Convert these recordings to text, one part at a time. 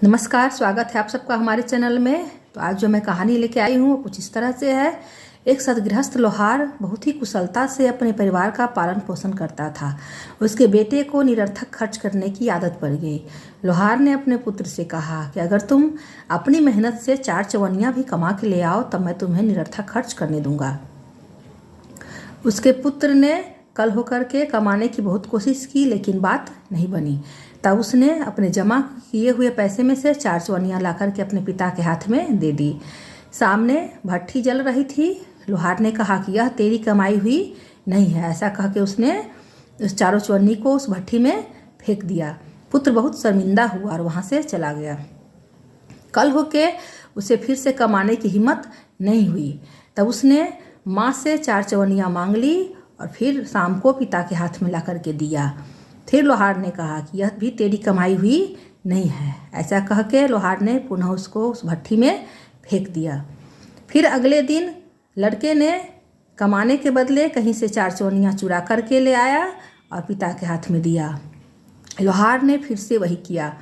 नमस्कार, स्वागत है आप सबका हमारे चैनल में। तो आज जो मैं कहानी लेके आई हूँ वो कुछ इस तरह से है। एक सदगृहस्थ लोहार बहुत ही कुशलता से अपने परिवार का पालन पोषण करता था। उसके बेटे को निरर्थक खर्च करने की आदत पड़ गई। लोहार ने अपने पुत्र से कहा कि अगर तुम अपनी मेहनत से 4 चवन्नियाँ भी कमा के ले आओ तब मैं तुम्हें निरर्थक खर्च करने दूंगा। उसके पुत्र ने कल होकर के कमाने की बहुत कोशिश की, लेकिन बात नहीं बनी। तब उसने अपने जमा किए हुए पैसे में से 4 चवन्नियाँ ला करके अपने पिता के हाथ में दे दी। सामने भट्ठी जल रही थी। लोहार ने कहा कि यह तेरी कमाई हुई नहीं है। ऐसा कह के उसने उस 4 चवन्नी को उस भट्ठी में फेंक दिया। पुत्र बहुत शर्मिंदा हुआ और वहाँ से चला गया। कल होके उसे फिर से कमाने की हिम्मत नहीं हुई। तब उसने माँ से 4 चवन्नियाँ मांग ली और फिर शाम को पिता के हाथ में ला करके दिया। फिर लोहार ने कहा कि यह भी तेरी कमाई हुई नहीं है। ऐसा कह के लोहार ने पुनः उसको उस भट्ठी में फेंक दिया। फिर अगले दिन लड़के ने कमाने के बदले कहीं से 4 चवन्नियाँ चुरा करके ले आया और पिता के हाथ में दिया। लोहार ने फिर से वही किया,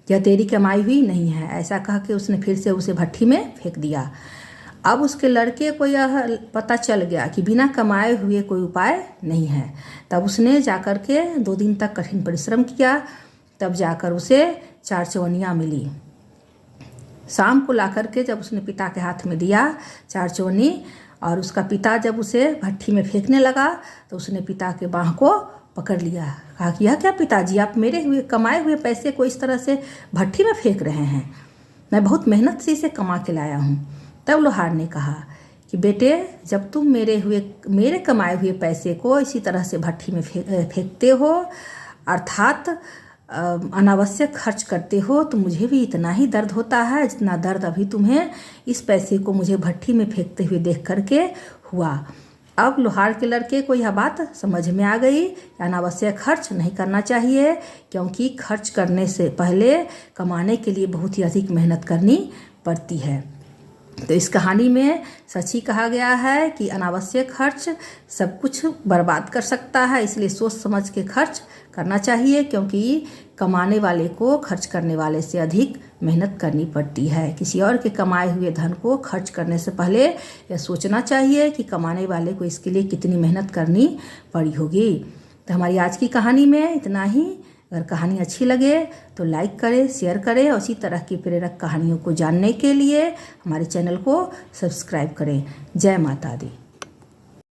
यह तेरी कमाई हुई नहीं है। ऐसा कह के उसने फिर से उसे भट्ठी में फेंक दिया। अब उसके लड़के को यह पता चल गया कि बिना कमाए हुए कोई उपाय नहीं है। तब उसने जाकर के 2 दिन तक कठिन परिश्रम किया। तब जाकर उसे 4 चवन्नियाँ मिली। शाम को ला करके जब उसने पिता के हाथ में दिया 4 चवन्नी, और उसका पिता जब उसे भट्ठी में फेंकने लगा तो उसने पिता के बाँह को पकड़ लिया। कहा कि यह क्या पिताजी, आप मेरे कमाए हुए पैसे को इस तरह से भट्ठी में फेंक रहे हैं। मैं बहुत मेहनत से इसे कमा के लाया हूँ। तब लोहार ने कहा कि बेटे, जब तुम मेरे कमाए हुए पैसे को इसी तरह से भट्ठी में फेंकते हो, अर्थात अनावश्यक खर्च करते हो, तो मुझे भी इतना ही दर्द होता है जितना दर्द अभी तुम्हें इस पैसे को मुझे भट्ठी में फेंकते हुए देख करके हुआ। अब लोहार के लड़के को यह बात समझ में आ गई कि अनावश्यक खर्च नहीं करना चाहिए, क्योंकि खर्च करने से पहले कमाने के लिए बहुत ही अधिक मेहनत करनी पड़ती है। तो इस कहानी में सच ही कहा गया है कि अनावश्यक खर्च सब कुछ बर्बाद कर सकता है, इसलिए सोच समझ के खर्च करना चाहिए, क्योंकि कमाने वाले को खर्च करने वाले से अधिक मेहनत करनी पड़ती है। किसी और के कमाए हुए धन को खर्च करने से पहले यह सोचना चाहिए कि कमाने वाले को इसके लिए कितनी मेहनत करनी पड़ी होगी। तो हमारी आज की कहानी में इतना ही। अगर कहानी अच्छी लगे तो लाइक करें, शेयर करें और इसी तरह की प्रेरक कहानियों को जानने के लिए हमारे चैनल को सब्सक्राइब करें। जय माता दी।